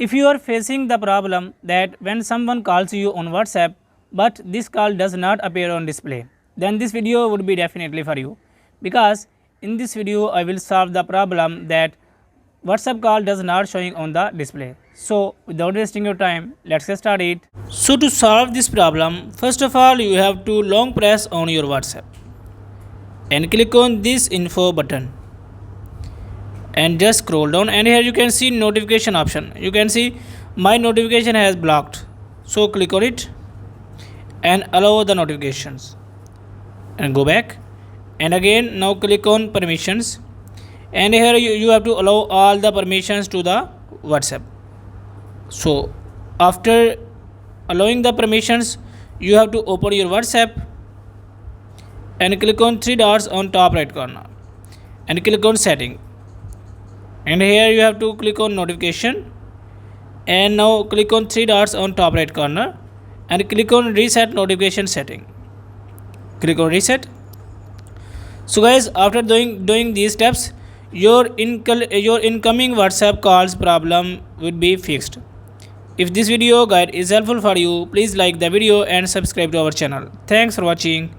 If you are facing the problem that when someone calls you on WhatsApp but this call does not appear on display, then this video would be definitely for you, because in this video I will solve the problem that WhatsApp call does not showing on the display. So without wasting your time, let's get started. So to solve this problem, first of all you have to long press on your WhatsApp and click on this info button and just scroll down, and here you can see notification option. You can see my notification has blocked, so click on it and allow the notifications and go back, and again now click on permissions, and here you have to allow all the permissions to the WhatsApp. So after allowing the permissions, you have to open your WhatsApp and click on three dots on top right corner and click on setting, and here you have to click on notification, and now click on three dots on top right corner and click on reset notification setting. Click on reset. So guys, after doing these steps, your incoming WhatsApp calls problem would be fixed. If this video guide is helpful for you, please like the video and subscribe to our channel. Thanks for watching.